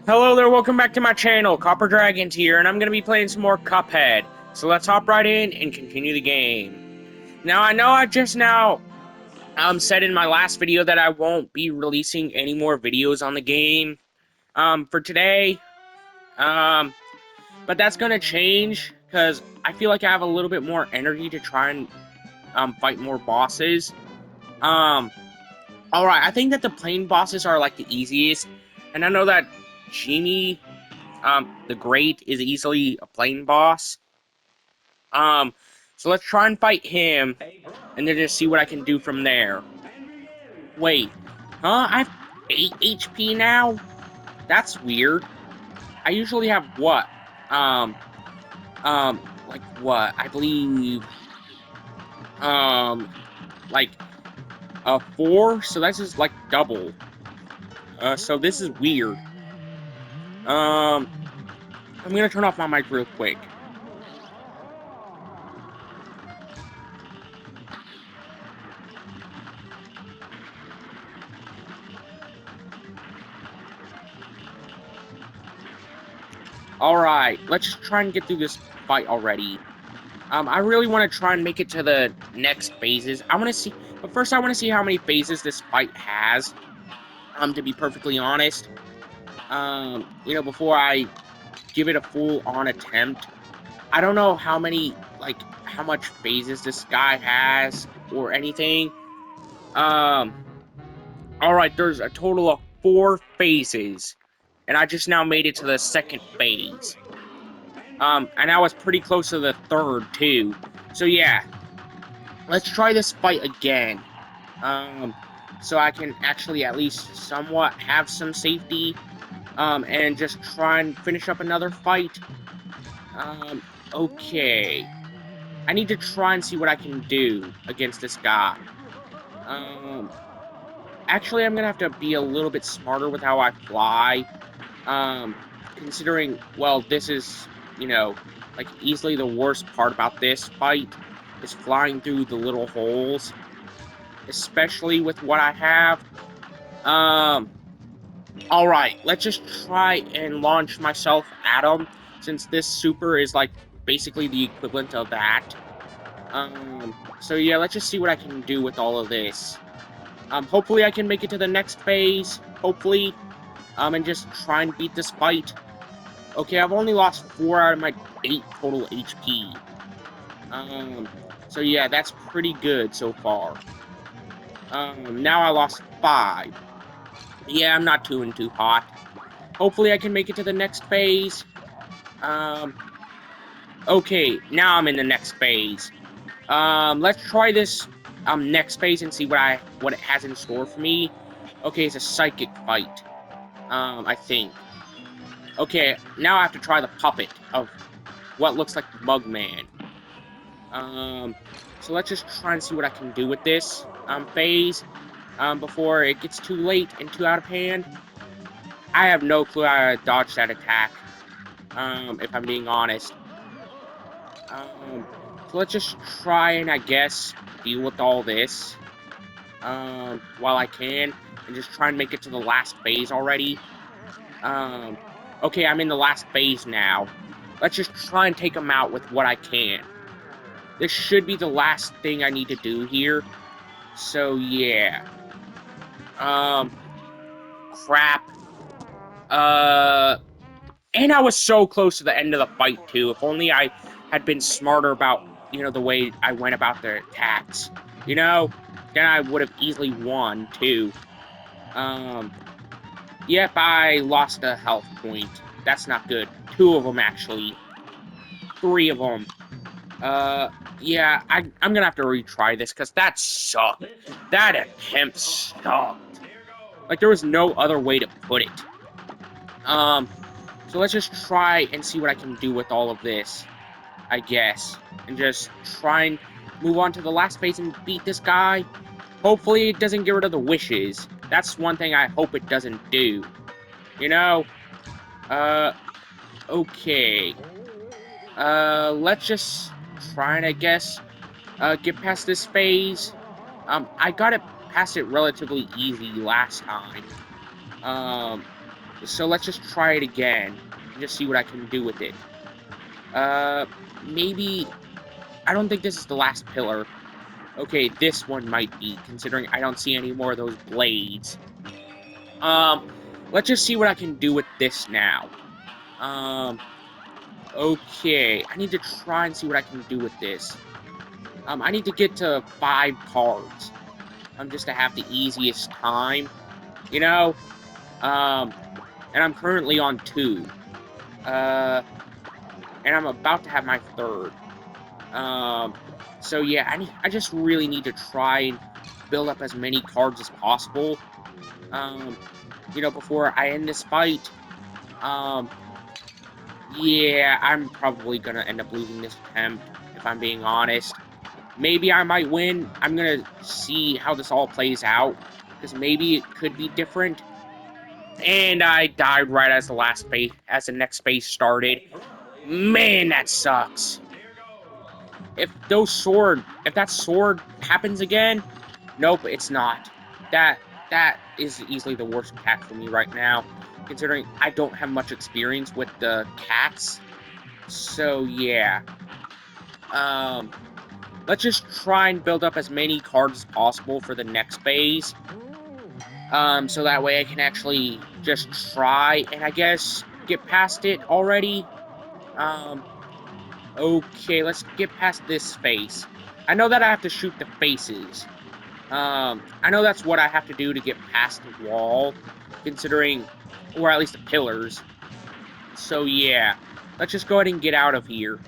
Hello there, welcome back to my channel. Copper Dragons here, and I'm going to be playing some more Cuphead. So let's hop right in and continue the game. Now, I know I just now said in my last video that I won't be releasing any more videos on the game for today. But that's going to change, because I feel like I have a little bit more energy to try and fight more bosses. Alright, I think that the plain bosses are like the easiest, and I know that Genie the Great is easily a plain boss. Um, so let's try and fight him, and then just see what I can do from there. Wait, huh? I have 8 HP now? That's weird. I usually have what? Um, like what? I believe, um, like, 4? So that's just like double. So this is weird. I'm gonna turn off my mic real quick. Alright, let's try and get through this fight already. I really want to try and make it to the next phases. I want to see, but first I want to see how many phases this fight has. To be perfectly honest, before I give it a full-on attempt, I don't know how many, like, how much phases this guy has or anything. All right, there's a total of 4 phases, and I just now made it to the second phase. And I was pretty close to the third too. So yeah. Let's try this fight again. So I can actually at least somewhat have some safety. And just try and finish up another fight. Okay. I need to try and see what I can do against this guy. Um, actually, I'm gonna have to be a little bit smarter with how I fly. Considering, well, this is, like, easily the worst part about this fight is flying through the little holes. Especially with what I have. Alright, let's just try and launch myself at him, since this super is, like, basically the equivalent of that. So yeah, let's just see what I can do with all of this. Hopefully I can make it to the next phase, hopefully, and just try and beat this fight. Okay, I've only lost 4 out of my 8 total HP. So yeah, that's pretty good so far. Now I lost 5. Yeah, I'm not too hot. Hopefully I can make it to the next phase. Okay, now I'm in the next phase. Let's try this, next phase and see what it has in store for me. Okay, it's a psychic fight. I think. Okay, now I have to try the puppet of what looks like the Mugman. So let's just try and see what I can do with this, phase, before it gets too late and too out of hand. I have no clue how to dodge that attack, if I'm being honest. So let's just try and, I guess, deal with all this, while I can, and just try and make it to the last phase already. Okay, I'm in the last phase now. Let's just try and take him out with what I can. This should be the last thing I need to do here. So, yeah. Crap. And I was so close to the end of the fight, too. If only I had been smarter about, the way I went about the attacks. Then I would have easily won, too. Yep, I lost a health point. That's not good. 2 of them, actually. 3 of them. Yeah, I'm gonna have to retry this, because that sucked. That attempt sucked. Like, there was no other way to put it. So let's just try and see what I can do with all of this, I guess. And just try and move on to the last phase and beat this guy. Hopefully it doesn't get rid of the wishes. That's one thing I hope it doesn't do. Okay. Let's just try and, I guess, get past this phase. I got it past it relatively easy last time. So let's just try it again and just see what I can do with it. Maybe... I don't think this is the last pillar. Okay, this one might be, considering I don't see any more of those blades. Um, let's just see what I can do with this now. Um, okay, I need to try and see what I can do with this. I need to get to 5 cards. Just to have the easiest time, you know? Um, and I'm currently on 2. Uh, and I'm about to have my 3rd. Um, so yeah, I just really need to try and build up as many cards as possible. Um, before I end this fight. Um, yeah, I'm probably gonna end up losing this attempt, if I'm being honest. Maybe I might win. I'm gonna see how this all plays out, because maybe it could be different. And I died right as the next phase started. Man, that sucks. If that sword happens again, nope, it's not. That is easily the worst attack for me right now, considering I don't have much experience with the cats. So yeah. Um, let's just try and build up as many cards as possible for the next phase. So that way I can actually just try and I guess get past it already. Um, okay, let's get past this face. I know that I have to shoot the faces. I know that's what I have to do to get past the wall, considering, or at least the pillars. So yeah, let's just go ahead and get out of here.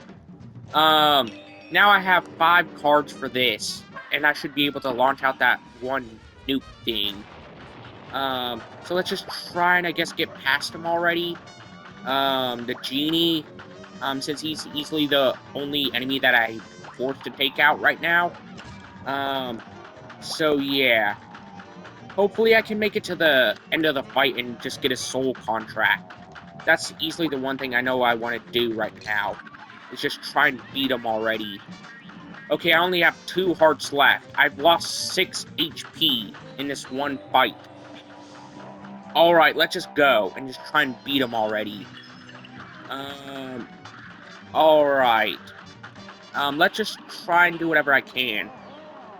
Um, now I have 5 cards for this, and I should be able to launch out that one nuke thing. So let's just try and I guess get past him already. The Genie, since he's easily the only enemy that I'm forced to take out right now. So yeah. Hopefully I can make it to the end of the fight and just get a soul contract. That's easily the one thing I know I want to do right now. Is just try and beat him already. Okay, I only have 2 hearts left. I've lost 6 HP in this one fight. Alright, let's just go and just try and beat him already. Um, alright. Let's just try and do whatever I can.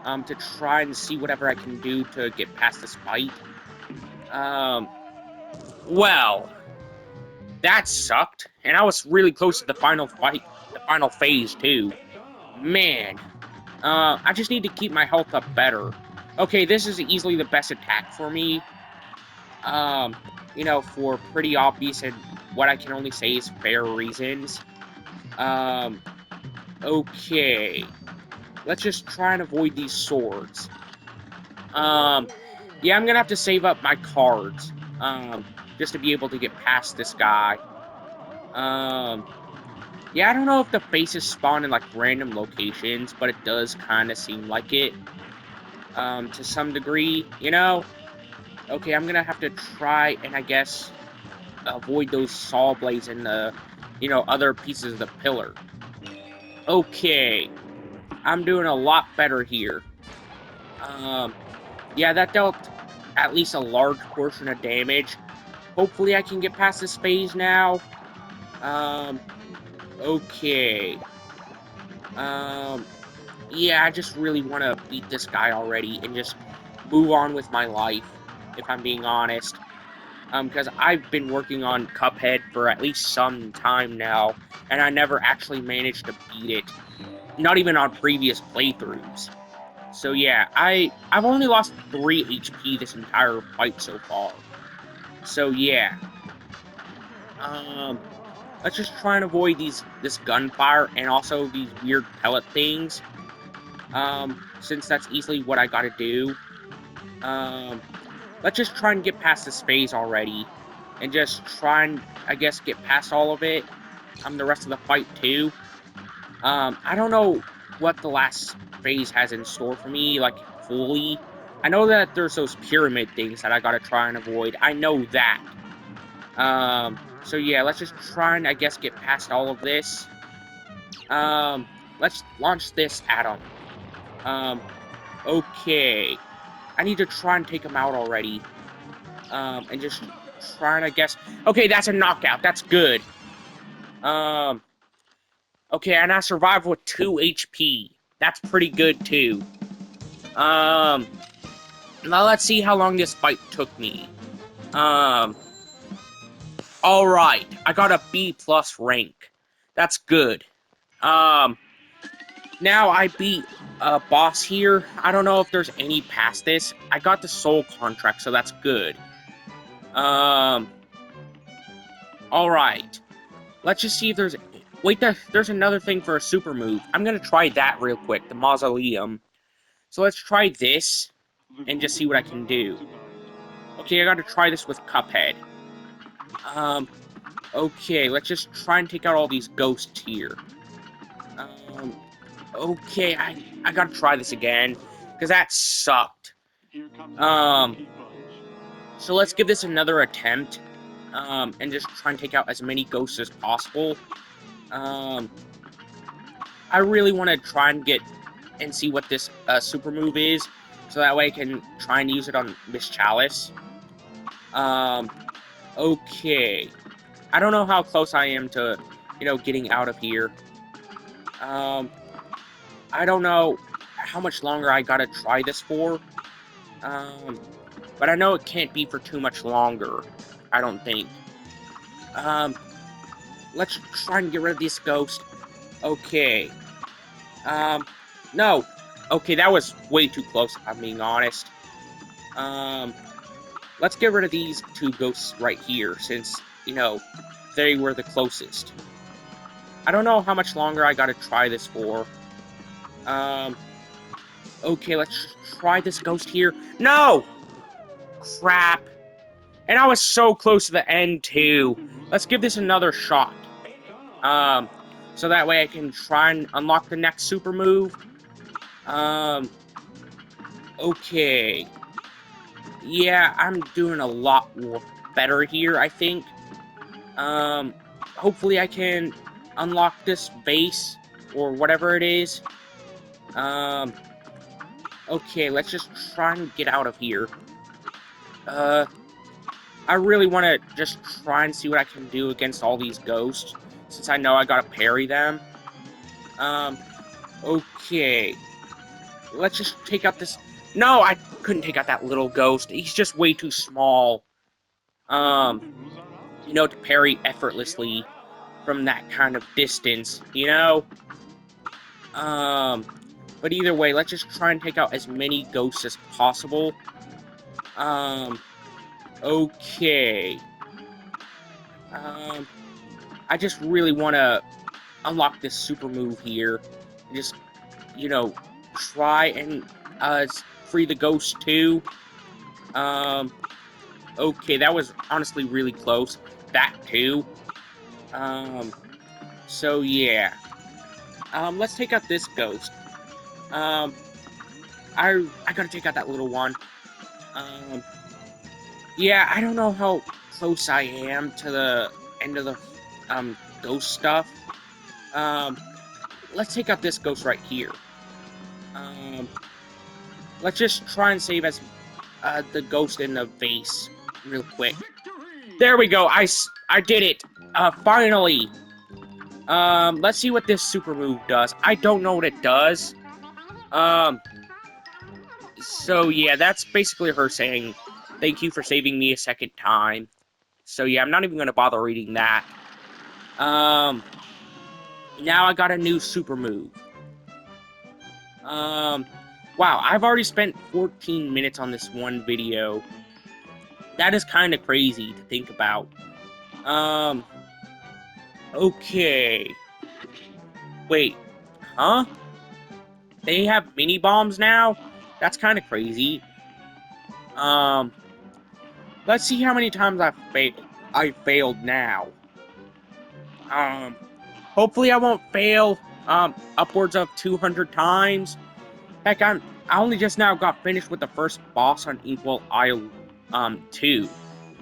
To try and see whatever I can do to get past this fight. Well, that sucked, and I was really close to the final fight, the final phase, too. Man. I just need to keep my health up better. Okay, this is easily the best attack for me. Um, for pretty obvious and what I can only say is fair reasons. Um, okay. Let's just try and avoid these swords. Yeah, I'm gonna have to save up my cards. Just to be able to get past this guy. Um, yeah, I don't know if the faces spawn in, like, random locations, but it does kind of seem like it. To some degree, Okay, I'm gonna have to try and, I guess, avoid those saw blades and the, other pieces of the pillar. Okay, I'm doing a lot better here. Yeah, that dealt at least a large portion of damage. Hopefully I can get past this phase now. Um, okay. Yeah, I just really want to beat this guy already and just move on with my life, if I'm being honest. Because I've been working on Cuphead for at least some time now, and I never actually managed to beat it. Not even on previous playthroughs. So yeah, I've only lost 3 HP this entire fight so far. So yeah. Um, let's just try and avoid this gunfire and also these weird pellet things. Since that's easily what I gotta do. Um, let's just try and get past this phase already. And just try and, I guess, get past all of it. The rest of the fight, too. I don't know what the last phase has in store for me, like, fully. I know that there's those pyramid things that I gotta try and avoid. I know that. So yeah, let's just try and, I guess, get past all of this. Let's launch this at him. Okay. I need to try and take him out already. And just trying to guess. Okay, that's a knockout. That's good. Okay, and I survived with 2 HP. That's pretty good, too. Now let's see how long this fight took me. Alright. I got a B+ rank. That's good. Now I beat a boss here. I don't know if there's any past this. I got the soul contract, so that's good. Alright. Let's just see if there's... Wait, there's another thing for a super move. I'm gonna try that real quick, the mausoleum. So let's try this, and just see what I can do. Okay, I gotta try this with Cuphead. Okay, let's just try and take out all these ghosts here. Okay, I gotta try this again, because that sucked. So let's give this another attempt, and just try and take out as many ghosts as possible. I really want to try and get and see what this super move is, so that way I can try and use it on Miss Chalice. Okay. I don't know how close I am to, getting out of here. I don't know how much longer I gotta try this for. But I know it can't be for too much longer. I don't think. Let's try and get rid of this ghost. Okay. No. Okay, that was way too close, if I'm being honest. Let's get rid of these 2 ghosts right here, since, they were the closest. I don't know how much longer I gotta try this for. Okay, let's try this ghost here. No! Crap. And I was so close to the end, too. Let's give this another shot. So that way I can try and unlock the next super move. Okay. Yeah, I'm doing a lot more better here, I think. Hopefully I can unlock this base, or whatever it is. Okay, let's just try and get out of here. I really want to just try and see what I can do against all these ghosts, since I know I gotta parry them. Okay. Let's just take out this... No, I couldn't take out that little ghost. He's just way too small. To parry effortlessly from that kind of distance, But either way, let's just try and take out as many ghosts as possible. Okay. I just really want to unlock this super move here. And just, try and, free the ghost too. Okay, that was honestly really close. That too. So yeah. Let's take out this ghost. I gotta take out that little one. Yeah, I don't know how close I am to the end of the, ghost stuff. Let's take out this ghost right here. Let's just try and save as, the ghost in the vase real quick. There we go, I did it! Finally! Let's see what this super move does. I don't know what it does. So yeah, that's basically her saying, thank you for saving me a second time. So yeah, I'm not even gonna bother reading that. Now I got a new super move. Wow, I've already spent 14 minutes on this one video. That is kind of crazy to think about. Okay. Wait, huh? They have mini bombs now? That's kind of crazy. Let's see how many times I failed now. Hopefully I won't fail, upwards of 200 times. Heck, I only just now got finished with the first boss on Equal Isle, 2.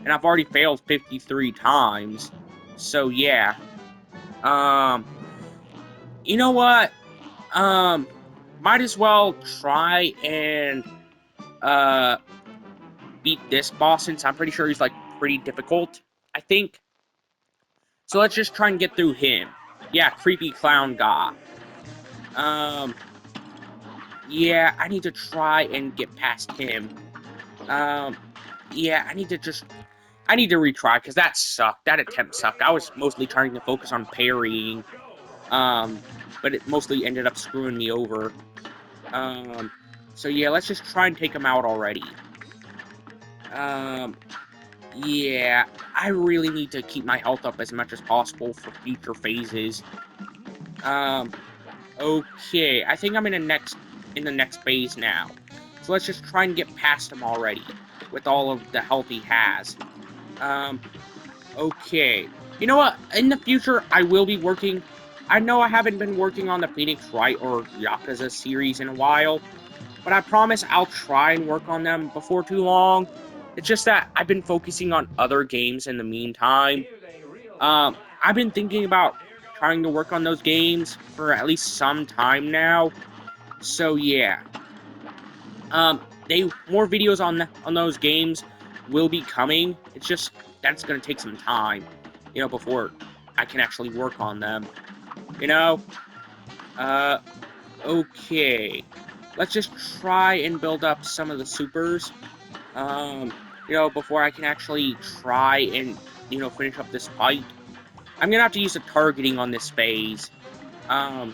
And I've already failed 53 times. So, yeah. You know what? Might as well try and, beat this boss, since I'm pretty sure he's, like, pretty difficult, I think. So let's just try and get through him. Yeah, creepy clown guy. Um, yeah, I need to try and get past him. Yeah, I need to retry, because that sucked. That attempt sucked. I was mostly trying to focus on parrying, but it mostly ended up screwing me over. So yeah, let's just try and take him out already. Yeah, I really need to keep my health up as much as possible for future phases. Um, okay, I think I'm in the next phase now. So let's just try and get past him already, with all of the health he has. Um, okay. You know what? In the future, I will be working. I know I haven't been working on the Phoenix Wright or Yakuza series in a while, but I promise I'll try and work on them before too long. It's just that I've been focusing on other games in the meantime. I've been thinking about trying to work on those games for at least some time now. So yeah. They more videos on those games will be coming. It's just that's gonna take some time, before I can actually work on them. You know? Uh, okay. Let's just try and build up some of the supers. Um, before I can actually try and, finish up this fight. I'm gonna have to use the targeting on this phase. Um,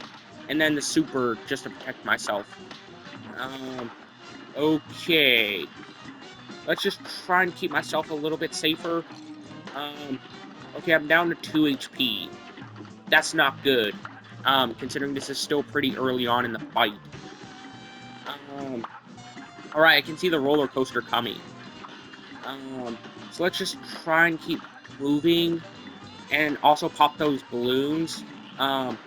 and then the super just to protect myself. Um, okay. Let's just try and keep myself a little bit safer. Um, okay, I'm down to 2 HP. That's not good. Considering this is still pretty early on in the fight. Alright, I can see the roller coaster coming. So let's just try and keep moving. And also pop those balloons. And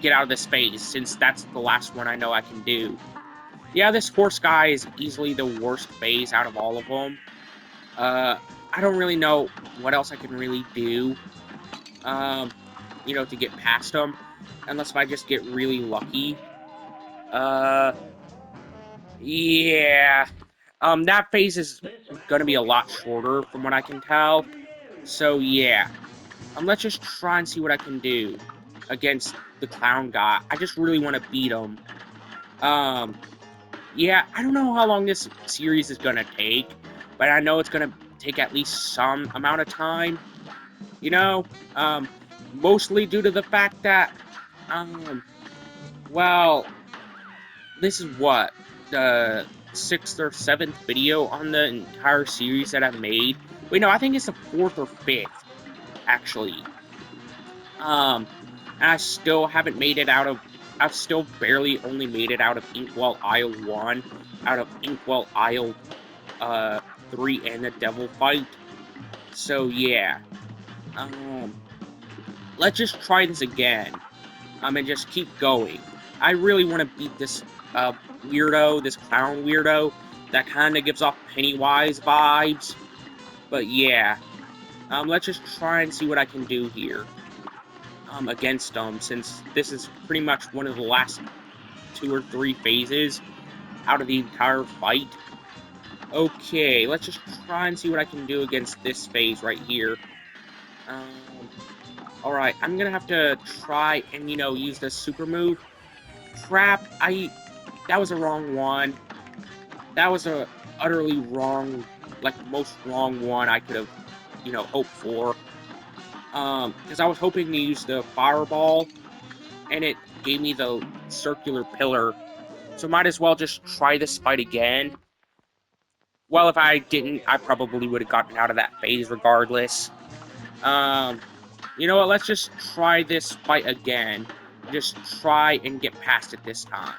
get out of this phase, since that's the last one I know I can do. Yeah, this horse guy is easily the worst phase out of all of them. I don't really know what else I can really do, to get past him, unless if I just get really lucky. Yeah. That phase is gonna be a lot shorter, from what I can tell. So, yeah. Let's just try and see what I can do against the clown guy. I just really want to beat him. Yeah, I don't know how long this series is gonna take, but I know it's gonna take at least some amount of time. You know, um, mostly due to the fact that, well, this is what, the 6th or 7th video on the entire series that I've made. Wait, no, I think it's the 4th or 5th, actually. And I still haven't made it out of, I've still barely only made it out of Inkwell Isle 1, out of Inkwell Isle, 3 and the Devil Fight. So, yeah. Let's just try this again. And just keep going. I really want to beat this, weirdo, this clown weirdo, that kind of gives off Pennywise vibes. But, yeah. Let's just try and see what I can do here. Against them, since this is pretty much one of the last 2 or 3 phases out of the entire fight. Okay, let's just try and see what I can do against this phase right here. Alright, I'm gonna have to try and, use this super move. Crap, that was a wrong one. That was a utterly wrong, like, most wrong one I could have, hoped for. Because I was hoping to use the fireball, and it gave me the circular pillar. So might as well just try this fight again. Well, if I didn't, I probably would have gotten out of that phase regardless. You know what, let's just try this fight again. Just try and get past it this time.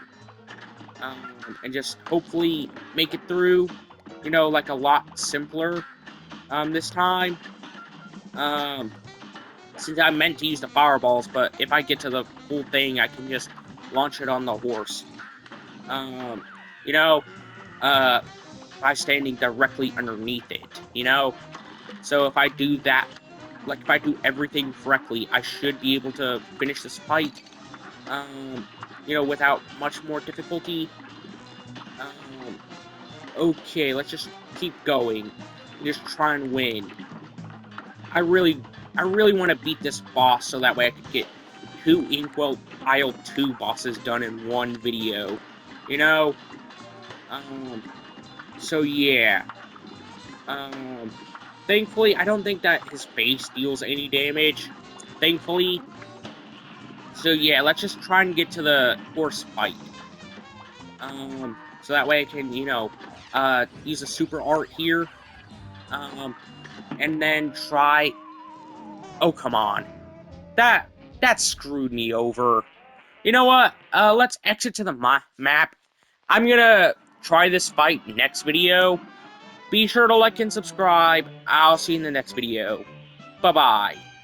And just hopefully make it through, like a lot simpler, this time. Since I meant to use the fireballs, but if I get to the full thing, I can just launch it on the horse. You know, by standing directly underneath it, So if I do that, like if I do everything correctly, I should be able to finish this fight, without much more difficulty. Okay, let's just keep going. and just try and win. I really want to beat this boss so that way I could get 2 Inkwell Isle 2 bosses done in one video. You know? Um, so yeah. Um, thankfully, I don't think that his face deals any damage. Thankfully. So yeah, let's just try and get to the horse fight. So that way I can, use a super art here. Um, and then try. Oh, come on. That that screwed me over. You know what? Let's exit to the map. I'm gonna try this fight next video. Be sure to like and subscribe. I'll see you in the next video. Bye-bye.